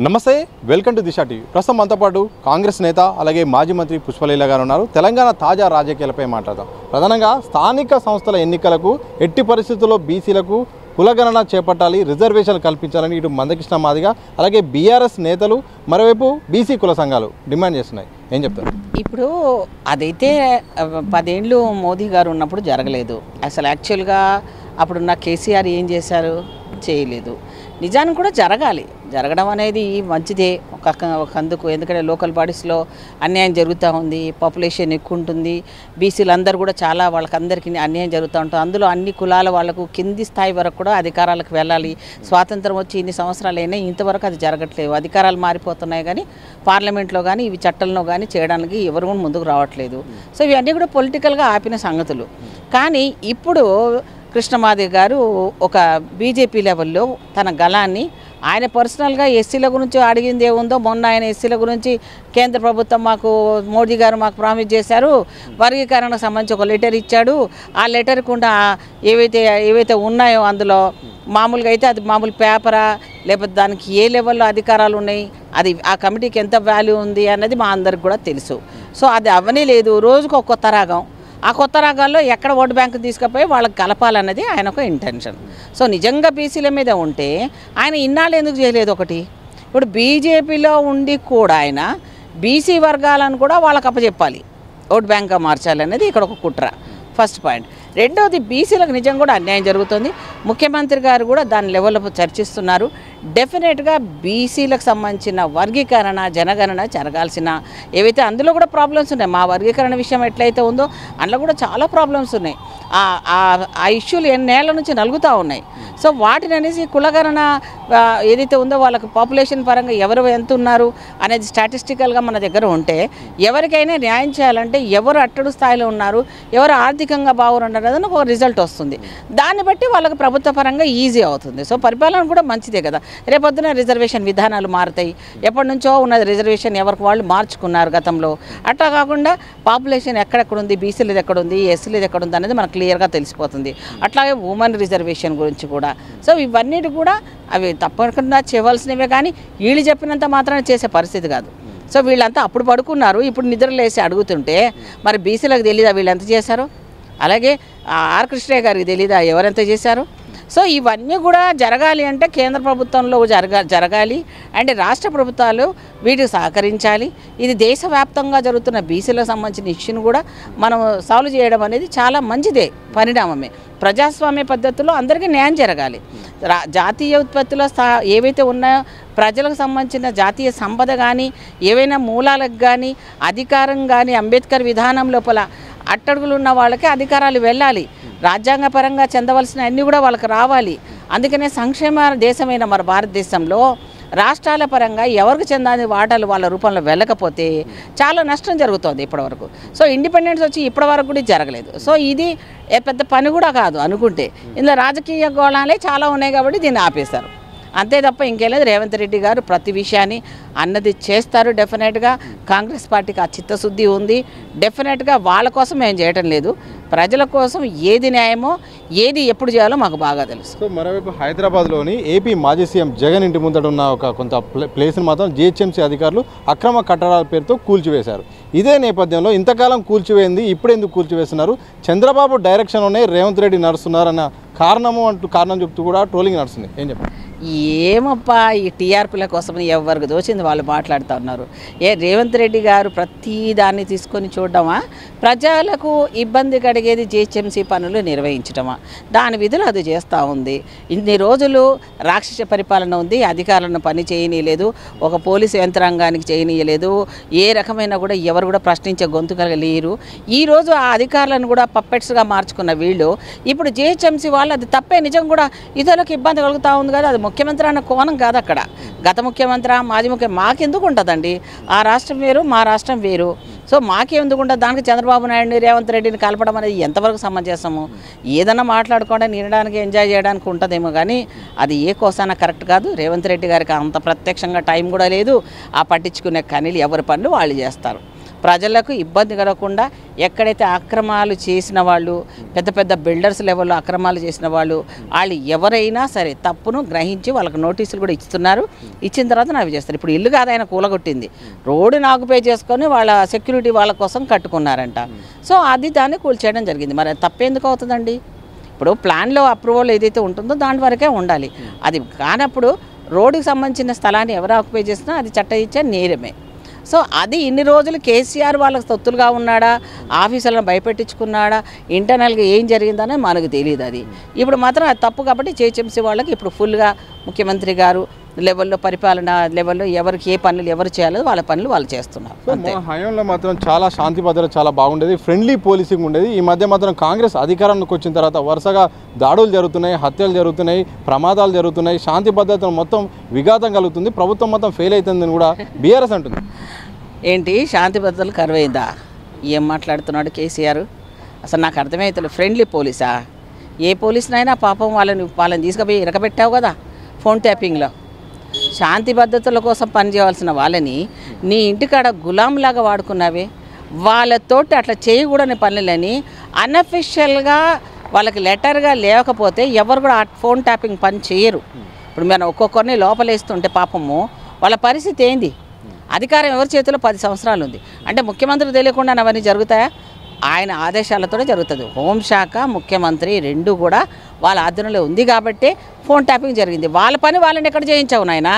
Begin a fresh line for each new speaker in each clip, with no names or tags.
నమస్తే, welcome to Disha TV. ప్రస్తుతం మనతో పాటు కాంగ్రెస్ నేత అలాగే మాజీ మంత్రి పుష్పలీల గారు ఉన్నారు. తెలంగాణ తాజా రాజకీయాలపై మాట్లాడదాం. ప్రధానంగా స్థానిక సంస్థల ఎన్నికలకు ఎట్టి పరిస్థితుల్లో బీసీలకు కులగణన చేపట్టాలి, రిజర్వేషన్లు కల్పించాలని ఇటు మందకృష్ణ మాదిగా అలాగే బీఆర్ఎస్ నేతలు, మరోవైపు బీసీ కుల సంఘాలు డిమాండ్ చేస్తున్నాయి. ఏం చెప్తారు?
ఇప్పుడు అదైతే 10 ఏళ్ళు మోదీ గారు ఉన్నప్పుడు జరగలేదు. అసలు యాక్చువల్గా అప్పుడున్న కేసీఆర్ ఏం చేశారు? చేయలేదు. నిజానికి కూడా జరగడం అనేది మంచిదే ఒక అందుకు. ఎందుకంటే లోకల్ బాడీస్లో అన్యాయం జరుగుతూ ఉంది, పాపులేషన్ ఎక్కువ ఉంటుంది, బీసీలు అందరూ కూడా చాలా వాళ్ళకందరికీ అన్యాయం జరుగుతూ ఉంటుంది. అందులో అన్ని కులాల వాళ్ళకు కింది స్థాయి వరకు కూడా అధికారాలకు వెళ్ళాలి. స్వాతంత్రం వచ్చి ఇన్ని సంవత్సరాలు అయినా ఇంతవరకు అది జరగట్లేదు. అధికారాలు మారిపోతున్నాయి కానీ పార్లమెంట్లో కానీ ఇవి చట్టంలో కానీ చేయడానికి ఎవరు కూడా ముందుకు రావట్లేదు. సో ఇవన్నీ కూడా పొలిటికల్గా ఆపిన సంగతులు. కానీ ఇప్పుడు కృష్ణమాది గారు ఒక బీజేపీ లెవెల్లో తన గళాన్ని ఆయన పర్సనల్గా ఎస్సీల గురించి అడిగింది ఏముందో, మొన్న ఆయన ఎస్సీల గురించి కేంద్ర ప్రభుత్వం మోడీ గారు మాకు ప్రామిస్ చేశారు, వర్గీకరణకు సంబంధించి ఒక లెటర్ ఇచ్చాడు. ఆ లెటర్ కూడా ఏవైతే ఉన్నాయో అందులో మామూలుగా అయితే అది మామూలు పేపరా లేకపోతే దానికి ఏ లెవెల్లో అధికారాలు ఉన్నాయి, అది ఆ కమిటీకి ఎంత వాల్యూ ఉంది అన్నది మా అందరికి కూడా తెలుసు. సో అది అవన్నీ లేదు. రోజుకు ఒక కొత్త రాగం, ఆ కొత్త రాగాల్లో ఎక్కడ ఓటు బ్యాంకు తీసుకుపోయి వాళ్ళకి కలపాలన్నది ఆయన ఒక ఇంటెన్షన్. సో నిజంగా బీసీల మీద ఉంటే ఆయన ఇన్నాళ్ళు ఎందుకు చేయలేదు? ఒకటి, ఇప్పుడు బీజేపీలో ఉండి కూడా ఆయన బీసీ వర్గాలను కూడా వాళ్ళకి అప్పచెప్పాలి, ఓటు బ్యాంక్గా మార్చాలనేది ఇక్కడ ఒక కుట్ర. First point. రెండవది, బీసీలకు నిజం కూడా అన్యాయం జరుగుతుంది. ముఖ్యమంత్రి గారు కూడా దాని లెవెల్లో చర్చిస్తున్నారు. డెఫినెట్గా బీసీలకు సంబంధించిన వర్గీకరణ, జనగణన జరగాల్సిన ఏవైతే అందులో కూడా ప్రాబ్లమ్స్ ఉన్నాయి. మా వర్గీకరణ విషయం ఎట్లయితే ఉందో అందులో కూడా చాలా ప్రాబ్లమ్స్ ఉన్నాయి. ఆ ఇష్యూలు ఎన్నేళ్ల నుంచి నలుగుతూ ఉన్నాయి. సో వాటిని అనేసి కులగణన ఏదైతే ఉందో వాళ్ళకి పాపులేషన్ పరంగా ఎవరు ఎంత ఉన్నారు అనేది స్టాటిస్టికల్గా మన దగ్గర ఉంటే ఎవరికైనా న్యాయం చేయాలంటే ఎవరు అట్టడు స్థాయిలో ఉన్నారు, ఎవరు ఆర్థికంగా బాగున్నారు అనేది ఒక రిజల్ట్ వస్తుంది. దాన్ని బట్టి వాళ్ళకి ప్రభుత్వ పరంగా ఈజీ అవుతుంది. సో పరిపాలన కూడా మంచిదే కదా. రేపొద్దున రిజర్వేషన్ విధానాలు మారుతాయి. ఎప్పటి నుంచో ఉన్నది రిజర్వేషన్ ఎవరికి వాళ్ళు మార్చుకున్నారు గతంలో. అట్లా కాకుండా పాపులేషన్ ఎక్కడెక్కడ ఉంది, బీసీలది ఎక్కడుంది, ఎస్సీలది ఎక్కడుంది అనేది మనకు క్లియర్గా తెలిసిపోతుంది. అట్లాగే ఉమెన్ రిజర్వేషన్ గురించి కూడా. సో ఇవన్నిటి కూడా అవి తప్పకుండా చేయవలసినవే, కానీ వీళ్ళు చెప్పినంత మాత్రాన చేసే పరిస్థితి కాదు. సో వీళ్ళంతా అప్పుడు పడుకున్నారు, ఇప్పుడు నిద్రలేసి అడుగుతుంటే మరి బీసీలకు తెలీదా వీళ్ళు ఎంత చేశారు? అలాగే ఆర్ కృష్ణయ్య గారికి తెలీదా ఎవరెంత చేశారు? సో ఇవన్నీ కూడా జరగాలి అంటే కేంద్ర ప్రభుత్వంలో జరగాలి అండ్ రాష్ట్ర ప్రభుత్వాలు వీటికి సహకరించాలి. ఇది దేశవ్యాప్తంగా జరుగుతున్న బీసీలకు సంబంధించిన ఇష్యూని కూడా మనం సాల్వ్ చేయడం అనేది చాలా మంచిదే, పరిణామమే. ప్రజాస్వామ్య పద్ధతిలో అందరికీ న్యాయం జరగాలి. జాతీయ ఉత్పత్తుల ఏవైతే ఉన్నాయో ప్రజలకు సంబంధించిన జాతీయ సంపద కానీ ఏవైనా మూలాలకు కానీ అధికారం కానీ అంబేద్కర్ విధానం లోపల అట్టడుగులు ఉన్న వాళ్ళకి అధికారాలు వెళ్ళాలి. రాజ్యాంగపరంగా చెందవలసిన అన్నీ కూడా వాళ్ళకి రావాలి. అందుకనే సంక్షేమ దేశమైన మన భారతదేశంలో రాష్ట్రాల పరంగా ఎవరికి చెందని వాటాలు వాళ్ళ రూపంలో వెళ్ళకపోతే చాలా నష్టం జరుగుతుంది ఇప్పటివరకు. సో ఇండిపెండెన్స్ వచ్చి ఇప్పటివరకు కూడా జరగలేదు. సో ఇది పెద్ద పని కూడా కాదు అనుకుంటే. ఇందులో రాజకీయ గోళాలే చాలా ఉన్నాయి కాబట్టి దీన్ని ఆపేశారు, అంతే తప్ప ఇంకేం లేదు. రేవంత్ రెడ్డి గారు ప్రతి విషయాన్ని అన్నది చేస్తారు. డెఫినెట్గా కాంగ్రెస్ పార్టీకి ఆ చిత్తశుద్ధి ఉంది. డెఫినెట్గా వాళ్ళ కోసం మేము చేయటం లేదు, ప్రజల కోసం ఏది న్యాయమో ఏది ఎప్పుడు చేయాలో మాకు బాగా తెలుసు.
సో మరోవైపు హైదరాబాద్లోని ఏపీ మాజీ సీఎం జగన్ ఇంటి ముందట ఉన్న కొంత ప్లేస్ని మాత్రం జీహెచ్ఎంసీ అధికారులు అక్రమ కట్టడాల పేరుతో కూల్చివేశారు. ఇదే నేపథ్యంలో ఇంతకాలం కూల్చివేయింది ఇప్పుడు ఎందుకు కూల్చివేస్తున్నారు? చంద్రబాబు డైరెక్షన్లోనే రేవంత్ రెడ్డి నడుస్తున్నారన్న కారణం చెప్తూ కూడా ట్రోలింగ్ నడుస్తుంది. ఏం చెప్పారు?
ఏమప్పా ఈ టీఆర్పీల కోసం ఎవరికి దోచింది వాళ్ళు మాట్లాడుతూ ఉన్నారు. రేవంత్ రెడ్డి గారు ప్రతి దాన్ని తీసుకొని చూడడమా, ప్రజలకు ఇబ్బంది కలిగేది జీహెచ్ఎంసీ పనులు నిర్వహించడమా? దాని విధులు అది చేస్తూ ఉంది. ఇన్ని రోజులు రాక్షస పరిపాలన ఉంది, అధికారులను పని చేయనీయలేదు, ఒక పోలీసు యంత్రాంగానికి చేయనీయలేదు, ఏ రకమైన కూడా ఎవరు కూడా ప్రశ్నించే గొంతు కలగలేరు. ఈరోజు ఆ అధికారులను కూడా పప్పెట్స్గా మార్చుకున్న వీళ్ళు ఇప్పుడు జీహెచ్ఎంసీ వాళ్ళు అది తప్పే, నిజం కూడా ఇతరులకు ఇబ్బంది కలుగుతూ ఉంది కదా. అది ముఖ్యమంత్రి అన్న కోణం కాదు అక్కడ. గత ముఖ్యమంత్రి మాజీ మాకెందుకు ఉంటుందండి? ఆ రాష్ట్రం వేరు, మా రాష్ట్రం వేరు. సో మాకెందుకు ఉంటుంది? దానికి చంద్రబాబు నాయుడిని రేవంత్ రెడ్డిని కలపడం అనేది ఎంతవరకు సమంజసము? ఏదన్నా మాట్లాడుకోవడానికి వినడానికి ఎంజాయ్ చేయడానికి ఉంటుందేమో కానీ అది ఏ కోసాన కరెక్ట్ కాదు. రేవంత్ రెడ్డి గారికి అంత ప్రత్యక్షంగా టైం కూడా లేదు. ఆ పట్టించుకునే కనీలు ఎవరి పనులు వాళ్ళు చేస్తారు. ప్రజలకు ఇబ్బంది కలగకుండా ఎక్కడైతే అక్రమాలు చేసిన వాళ్ళు పెద్ద పెద్ద బిల్డర్స్ లెవెల్లో అక్రమాలు చేసిన వాళ్ళు ఎవరైనా సరే తప్పును గ్రహించి వాళ్ళకి నోటీసులు కూడా ఇస్తున్నారు. ఇచ్చిన తర్వాత అవి చేస్తారు. ఇప్పుడు ఇల్లు కాదు ఆయన కూలగొట్టింది, రోడ్డుని ఆక్యుపై చేసుకొని వాళ్ళ సెక్యూరిటీ వాళ్ళ కోసం కట్టుకున్నారంట. సో అది దాన్ని కూల్చేయడం జరిగింది. మరి తప్పేందుకు అవుతుందండి? ఇప్పుడు ప్లాన్లో అప్రూవల్ ఏదైతే ఉంటుందో దాని వరకే ఉండాలి. అది కానప్పుడు రోడ్డుకి సంబంధించిన స్థలాన్ని ఎవరు ఆక్యుపై చేసినా అది చట్టరీత్యా నేరమే. సో అది ఇన్ని రోజులు కేసీఆర్ వాళ్ళకి తొత్తులుగా ఉన్నాడా, ఆఫీసులను భయపెట్టించుకున్నాడా, ఇంటర్నల్గా ఏం జరిగిందని మనకు తెలియదు. అది ఇప్పుడు మాత్రం అది తప్పు కాబట్టి జిహెచ్ఎంసీ వాళ్ళకి ఇప్పుడు ఫుల్గా ముఖ్యమంత్రి గారు లెవెల్లో పరిపాలన లెవెల్లో ఎవరికి ఏ పనులు ఎవరు చేయాలో వాళ్ళ పనులు వాళ్ళు చేస్తున్నారు.
మా హయాంలో మాత్రం చాలా శాంతి భద్రత చాలా బాగుండేది, ఫ్రెండ్లీ పోలీసింగ్ ఉండేది. ఈ మధ్య మాత్రం కాంగ్రెస్ అధికారానికి వచ్చిన తర్వాత వరుసగా దాడులు జరుగుతున్నాయి, హత్యలు జరుగుతున్నాయి, ప్రమాదాలు జరుగుతున్నాయి, శాంతి భద్రతలు మొత్తం విఘాతం కలుగుతుంది, ప్రభుత్వం మొత్తం ఫెయిల్ అవుతుందని కూడా బీఆర్ఎస్ అంటుంది.
ఏంటి శాంతి భద్రతలు కరువైందా? ఏం మాట్లాడుతున్నాడు కేసీఆర్? అసలు నాకు అర్థమవుతుంది. ఫ్రెండ్లీ పోలీసా? ఏ పోలీసునైనా పాపం వాళ్ళని తీసుకుపోయి ఇరకబెట్టావు కదా ఫోన్ ట్యాపింగ్లో. శాంతి భద్రతల కోసం పనిచేయాల్సిన వాళ్ళని నీ ఇంటికాడ గులాంలాగా వాడుకున్నావే. వాళ్ళతోటి అట్లా చేయకూడని పనులని అన్అఫిషియల్గా వాళ్ళకి లెటర్గా లేకపోతే ఎవరు కూడా ఆ ఫోన్ ట్యాపింగ్ పని చేయరు. ఇప్పుడు మనం ఒక్కొక్కరిని లోపలేస్తుంటే పాపము వాళ్ళ పరిస్థితి ఏంది? అధికారం ఎవరి చేతిలో 10 సంవత్సరాలు ఉంది అంటే ముఖ్యమంత్రి తెలియకుండా అవన్నీ జరుగుతాయా? ఆయన ఆదేశాలతోనే జరుగుతుంది. హోంశాఖ ముఖ్యమంత్రి రెండు కూడా వాళ్ళ ఆధీనంలో ఉంది కాబట్టి ఫోన్ ట్యాపింగ్ జరిగింది. వాళ్ళ పని వాళ్ళని ఎక్కడ చేయించావు నాయనా?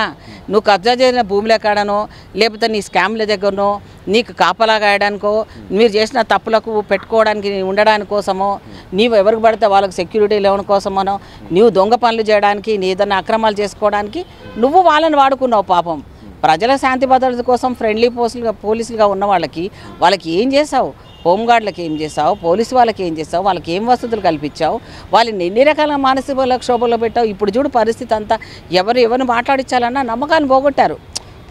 నువ్వు కబ్జా చేసిన భూములు ఎక్కడనో, లేకపోతే నీ స్కామ్ల దగ్గరనో, నీకు కాపలా గాయడానికో, మీరు చేసిన తప్పులకు పెట్టుకోవడానికి ఉండడానికి కోసమో, నీవు ఎవరికి పడితే వాళ్ళకి సెక్యూరిటీ లేవడం కోసమనో, నీవు దొంగ పనులు చేయడానికి, నీ ఏదైనా అక్రమాలు చేసుకోవడానికి నువ్వు వాళ్ళని వాడుకున్నావు. పాపం ప్రజల శాంతి భద్రత కోసం ఫ్రెండ్లీ పోలీసులుగా ఉన్న వాళ్ళకి ఏం చేసావు? హోంగార్డులకు ఏం చేసావు? పోలీసు వాళ్ళకి ఏం చేసావు? వాళ్ళకి ఏం వసతులు కల్పించావు? వాళ్ళని ఎన్ని రకాల మానసిక క్షోభంలో పెట్టావు? ఇప్పుడు చూడు పరిస్థితి అంతా. ఎవరిని మాట్లాడించాలన్నా నమ్మకాన్ని పోగొట్టారు.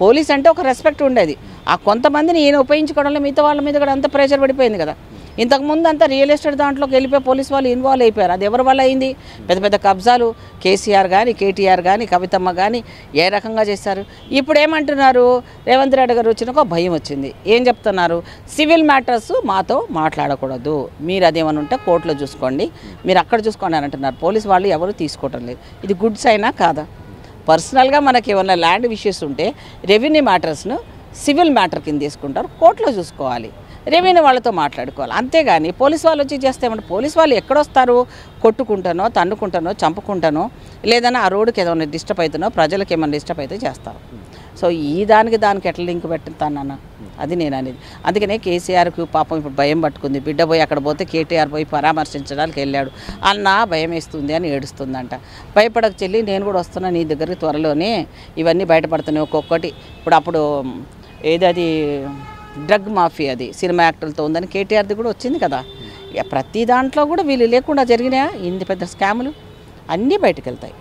పోలీస్ అంటే ఒక రెస్పెక్ట్ ఉండేది. ఆ కొంతమందిని ఈయన ఉపయోగించుకోవడంలో మిగతా వాళ్ళ మీద కూడా అంత ప్రెషర్ పడిపోయింది కదా. ఇంతకుముందు అంతా రియల్ ఎస్టేట్ దాంట్లోకి వెళ్ళిపోయి పోలీసు వాళ్ళు ఇన్వాల్వ్ అయిపోయారు. అది ఎవరి వల్ల అయింది? పెద్ద పెద్ద కబ్జాలు కేసీఆర్ కానీ, కేటీఆర్ కానీ, కవితమ్మ కానీ ఏ రకంగా చేశారు? ఇప్పుడు ఏమంటున్నారు? రేవంత్ రెడ్డి గారు వచ్చిన ఒక భయం వచ్చింది. ఏం చెప్తున్నారు? సివిల్ మ్యాటర్స్ మాతో మాట్లాడకూడదు, మీరు అదేమని ఉంటే కోర్టులో చూసుకోండి, మీరు అక్కడ చూసుకోండి అని అంటున్నారు. పోలీసు వాళ్ళు ఎవరు తీసుకోవటం లేదు. ఇది గుడ్ సైనా కాదా? పర్సనల్గా మనకి ఏమన్నా ల్యాండ్ ఇష్యూస్ ఉంటే రెవెన్యూ మ్యాటర్స్ను సివిల్ మ్యాటర్ కింద తీసుకుంటారు, కోర్టులో చూసుకోవాలి, రెవెన్యూ వాళ్ళతో మాట్లాడుకోవాలి. అంతేగాని పోలీసు వాళ్ళు వచ్చి చేస్తే ఏమంటే పోలీసు వాళ్ళు ఎక్కడొస్తారు? కొట్టుకుంటానో, తన్నుకుంటానో, చంపుకుంటానో, లేదన్నా ఆ రోడ్డుకి ఏదైనా డిస్టర్బ్ అవుతానో, ప్రజలకు ఏమైనా డిస్టర్బ్ అయితే చేస్తారు. సో ఈ దానికి ఎట్లా లింక్ పెడతానన్న అది నేను అనేది. అందుకనే కేసీఆర్కి పాపం ఇప్పుడు భయం పట్టుకుంది. బిడ్డ పోయి అక్కడ పోతే కేటీఆర్ పోయి పరామర్శించడానికి వెళ్ళాడు అన్న భయం వేస్తుంది అని ఏడుస్తుందంట. భయపడక చెల్లి, నేను కూడా వస్తున్నా నీ దగ్గరికి త్వరలోనే, ఇవన్నీ బయటపడుతున్నాయి ఒక్కొక్కటి. అప్పుడు ఏదది డ్రగ్ మాఫియా, అది సినిమా యాక్టర్లతో ఉందని కేటీఆర్ది కూడా వచ్చింది కదా. ఇక ప్రతి దాంట్లో కూడా వీళ్ళు లేకుండా జరిగినాయా ఇన్ని పెద్ద స్కాములు? అన్నీ బయటకు వెళ్తాయి.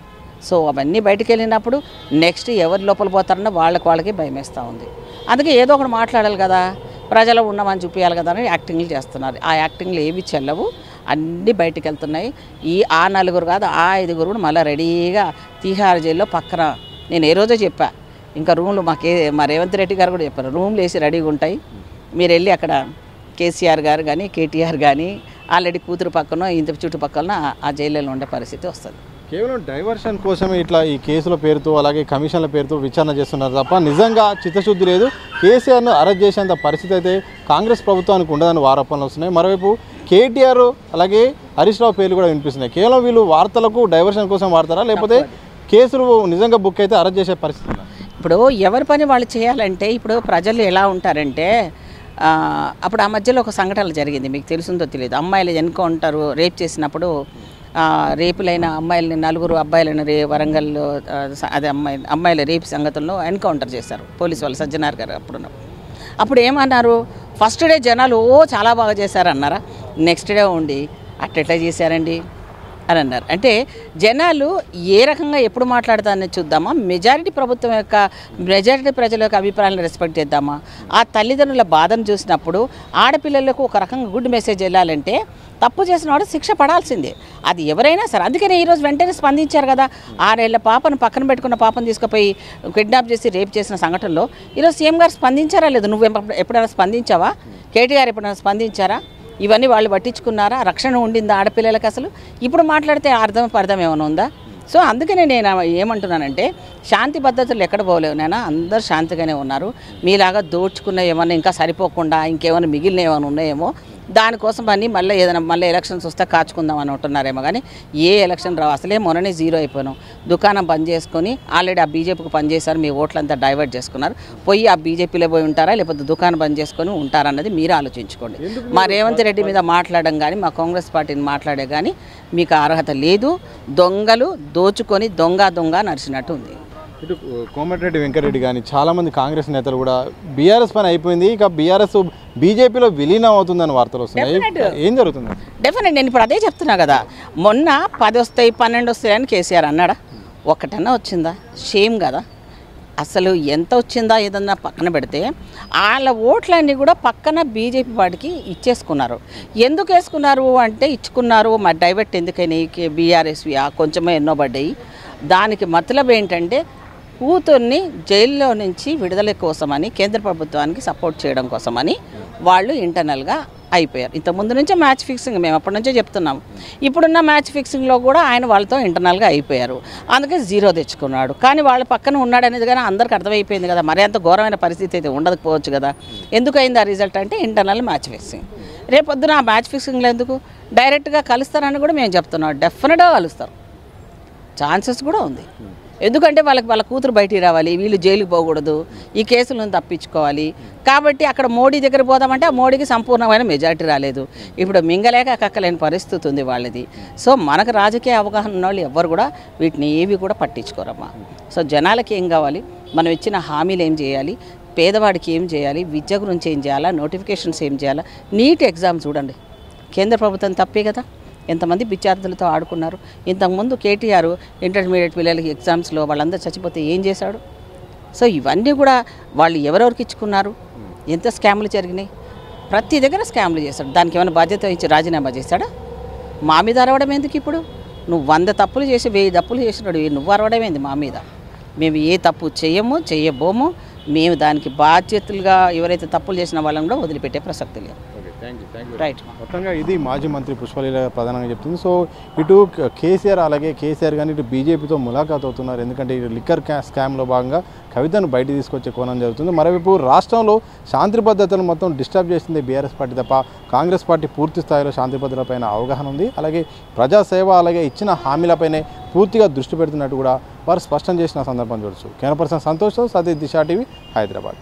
సో అవన్నీ బయటకు వెళ్ళినప్పుడు నెక్స్ట్ ఎవరి లోపల పోతారన్నా వాళ్ళకి భయం వేస్తూ ఉంది. అందుకే ఏదో ఒకటి మాట్లాడాలి కదా, ప్రజలు ఉన్నామని చూపించాలి కదా అని యాక్టింగ్లు చేస్తున్నారు. ఆ యాక్టింగ్లు ఏవి చెల్లవు, అన్నీ బయటకు వెళ్తున్నాయి. ఆ 4 కాదు, ఆ 5 కూడా మళ్ళీ రెడీగా తీహార్ జైల్లో పక్కన. నేను ఏ రోజో చెప్పా, ఇంకా రూమ్లు మా రేవంత్ రెడ్డి గారు కూడా చెప్పారు, రూమ్లు వేసి రెడీగా ఉంటాయి, మీరు వెళ్ళి అక్కడ కేసీఆర్ గారు కానీ, కేటీఆర్ కానీ ఆల్రెడీ కూతురు పక్కన ఇంత చుట్టుపక్కల ఆ జైల్లో ఉండే పరిస్థితి వస్తుంది.
కేవలం డైవర్షన్ కోసమే ఇట్లా ఈ కేసుల పేరుతో అలాగే కమిషన్ల పేరుతో విచారణ చేస్తున్నారు తప్ప నిజంగా చిత్తశుద్ధి లేదు. కేసీఆర్ను అరెస్ట్ చేసేంత పరిస్థితి అయితే కాంగ్రెస్ ప్రభుత్వానికి ఉండదని ఆరోపణలు వస్తున్నాయి. మరోవైపు కేటీఆర్ అలాగే హరీష్ రావు పేర్లు కూడా వినిపిస్తున్నాయి. కేవలం వీళ్ళు వార్తలకు డైవర్షన్ కోసం వాడతారా, లేకపోతే కేసులు నిజంగా బుక్ అయితే అరెస్ట్ చేసే పరిస్థితి?
ఇప్పుడు ఎవరి పని వాళ్ళు చేయాలంటే, ఇప్పుడు ప్రజలు ఎలా ఉంటారంటే, అప్పుడు ఆ మధ్యలో ఒక సంఘటన జరిగింది, మీకు తెలుసుందో తెలియదు. అమ్మాయిలు ఎన్కౌంటర్ రేప్ చేసినప్పుడు రేపులైన అమ్మాయిలని 4 అబ్బాయిలను వరంగల్లో అదే అమ్మాయిల రేపు సంగతుల్లో ఎన్కౌంటర్ చేశారు పోలీసు వాళ్ళు, సజ్జనార్ గారు అప్పుడు ఏమన్నారు? ఫస్ట్ డే జనాలు చాలా బాగా చేశారన్నారా? నెక్స్ట్ డే ఉండి అట్లా చేశారండి అని అన్నారు. అంటే జనాలు ఏ రకంగా ఎప్పుడు మాట్లాడతారని చూద్దామా, మెజారిటీ ప్రజల యొక్క అభిప్రాయాలను రెస్పెక్ట్ చేద్దామా, ఆ తల్లిదండ్రుల బాధను చూసినప్పుడు ఆడపిల్లలకు ఒక రకంగా గుడ్ మెసేజ్ వెళ్ళాలంటే తప్పు చేసిన వాడు శిక్ష పడాల్సిందే, అది ఎవరైనా సరే. అందుకనే ఈరోజు వెంటనే స్పందించారు కదా. 6 ఏళ్ల పాపను పక్కన పెట్టుకున్న పాపను తీసుకుపోయి కిడ్నాప్ చేసి రేప్ చేసిన సంఘటనలో ఈరోజు సీఎం గారు స్పందించారా లేదు? నువ్వు ఎప్పుడైనా స్పందించావా? కేటీఆర్ ఎప్పుడైనా స్పందించారా? ఇవన్నీ వాళ్ళు పట్టించుకున్నారా? రక్షణ ఉండిందా ఆడపిల్లలకి? అసలు ఇప్పుడు మాట్లాడితే అర్థం ఏమైనా ఉందా? సో అందుకనే నేను ఏమంటున్నానంటే, శాంతి భద్రతలు ఎక్కడ పోలేవు నాయనా, అందరూ శాంతిగానే ఉన్నారు. మీలాగా దోచుకున్న ఏమన్నా ఇంకా సరిపోకుండా ఇంకేమైనా మిగిలిన ఏమైనా ఉన్నాయేమో దానికోసం మళ్ళీ ఎలక్షన్స్ వస్తే కాచుకుందాం అని ఉంటున్నారేమో. కానీ ఏ ఎలక్షన్ రావు. అసలే మొన్ననే 0 అయిపోయినాం. దుకాణం బంద్ చేసుకొని ఆల్రెడీ ఆ బీజేపీకి పనిచేశారు, మీ ఓట్లంతా డైవర్ట్ చేసుకున్నారు. పోయి ఆ బీజేపీలో పోయి ఉంటారా, లేకపోతే దుకాణం బంద్ చేసుకొని ఉంటారన్నది మీరు ఆలోచించుకోండి. మా రేవంత్ రెడ్డి మీద మాట్లాడడం కానీ, మా కాంగ్రెస్ పార్టీని మాట్లాడే కానీ మీకు అర్హత లేదు. దొంగలు దోచుకొని దొంగ నడిచినట్టు ఉంది.
ఇటు కోమటిరెడ్డి వెంకటరెడ్డి కానీ చాలామంది కాంగ్రెస్ నేతలు కూడా బీఆర్ఎస్ పని అయిపోయింది, ఇక బీఆర్ఎస్ బీజేపీలో విలీనం అవుతుందని వార్తలు వస్తున్నాయి. ఏం జరుగుతుంది?
డెఫినెట్ నేను ఇప్పుడు అదే చెప్తున్నా కదా. మొన్న 10 వస్తాయి 12 వస్తాయి అని కేసీఆర్ అన్నాడా? ఒక్కటన్నా వచ్చిందా? షేమ్ కదా. అసలు ఎంత వచ్చిందా ఏదన్నా పక్కన పెడితే వాళ్ళ ఓట్లన్నీ కూడా పక్కన బీజేపీ వాడికి ఇచ్చేసుకున్నారు. ఎందుకు వేసుకున్నారు అంటే ఇచ్చుకున్నారు, మరి డైవర్ట్ ఎందుకని బీఆర్ఎస్వి కొంచెమే ఎన్నో పడ్డాయి. దానికి మతలబ్ ఏంటంటే కూతుర్ని జైల్లో నుంచి విడుదల కోసమని కేంద్ర ప్రభుత్వానికి సపోర్ట్ చేయడం కోసమని వాళ్ళు ఇంటర్నల్గా అయిపోయారు. ఇంతకుముందు నుంచే మ్యాచ్ ఫిక్సింగ్ మేము అప్పటి నుంచే చెప్తున్నాం. ఇప్పుడున్న మ్యాచ్ ఫిక్సింగ్లో కూడా ఆయన వాళ్ళతో ఇంటర్నల్గా అయిపోయారు. అందుకే 0 తెచ్చుకున్నాడు. కానీ వాళ్ళ పక్కన ఉన్నాడు అనేది కానీ అందరికి అర్థమైపోయింది కదా. మరి అంత ఘోరమైన పరిస్థితి అయితే ఉండకపోవచ్చు కదా. ఎందుకు అయింది ఆ రిజల్ట్ అంటే ఇంటర్నల్ మ్యాచ్ ఫిక్సింగ్. రేపొద్దున ఆ మ్యాచ్ ఫిక్సింగ్లో ఎందుకు డైరెక్ట్గా కలుస్తారని కూడా మేము చెప్తున్నాం. డెఫినెట్గా కలుస్తారు, ఛాన్సెస్ కూడా ఉంది. ఎందుకంటే వాళ్ళ కూతురు బయటికి రావాలి, వీళ్ళు జైలుకి పోకూడదు, ఈ కేసులను తప్పించుకోవాలి. కాబట్టి అక్కడ మోడీ దగ్గర పోదామంటే ఆ మోడీకి సంపూర్ణమైన మెజారిటీ రాలేదు. ఇప్పుడు మింగలేక కక్కలేని పరిస్థితి ఉంది వాళ్ళది. సో మనకు రాజకీయ అవగాహన ఉన్న వాళ్ళు ఎవ్వరు కూడా వీటిని ఏవి కూడా పట్టించుకోరమ్మా. సో జనాలకి ఏం కావాలి, మనం ఇచ్చిన హామీలు ఏం చేయాలి, పేదవాడికి ఏం చేయాలి, విద్య గురించి ఏం చేయాలా, నోటిఫికేషన్స్ ఏం చేయాలా, నీట్ ఎగ్జామ్ చూడండి. కేంద్ర ప్రభుత్వం తప్పే కదా. ఎంతమంది విద్యార్థులతో ఆడుకున్నారు. ఇంతకుముందు కేటీఆర్ ఇంటర్మీడియట్ పిల్లలకి ఎగ్జామ్స్లో వాళ్ళందరూ చచ్చిపోతే ఏం చేశాడు? సో ఇవన్నీ కూడా వాళ్ళు ఎవరెవరికి ఇచ్చుకున్నారు, ఎంత స్కామ్లు జరిగినాయి, ప్రతి దగ్గర స్కామ్లు చేశాడు. దానికి ఏమైనా బాధ్యత ఇచ్చి రాజీనామా చేశాడా? మా మీద అరవడం ఎందుకు? ఇప్పుడు నువ్వు 100 తప్పులు చేసి 1000 తప్పులు చేసినాడు, నువ్వు అరవడం ఏంది మా మీద? మేము ఏ తప్పు చేయబోము. మేము దానికి బాధ్యతలుగా ఎవరైతే తప్పులు చేసిన వాళ్ళని కూడా వదిలిపెట్టే ప్రసక్తి లేదు. రైట్.
మొత్తంగా ఇది మాజీ మంత్రి పుష్పలీల ప్రధానంగా చెప్తుంది. సో ఇటు కేసీఆర్ అలాగే కేసీఆర్ కానీ ఇటు బీజేపీతో ములాఖాత్ అవుతున్నారు. ఎందుకంటే ఇటు లిక్కర్ స్కామ్లో భాగంగా కవితను బయట తీసుకొచ్చే కోణం జరుగుతుంది. మరోవైపు రాష్ట్రంలో శాంతి భద్రతను మొత్తం డిస్టర్బ్ చేసింది బీఆర్ఎస్ పార్టీ తప్ప కాంగ్రెస్ పార్టీ పూర్తి స్థాయిలో శాంతి భద్రతలపైన అవగాహన ఉంది. అలాగే ప్రజాసేవ అలాగే ఇచ్చిన హామీలపైనే పూర్తిగా దృష్టి పెడుతున్నట్టు కూడా వారు స్పష్టం చేసిన సందర్భం చూడొచ్చు. కెమెరా పర్సన్ సంతోష్, సతీష్, దిశ టీవీ, హైదరాబాద్.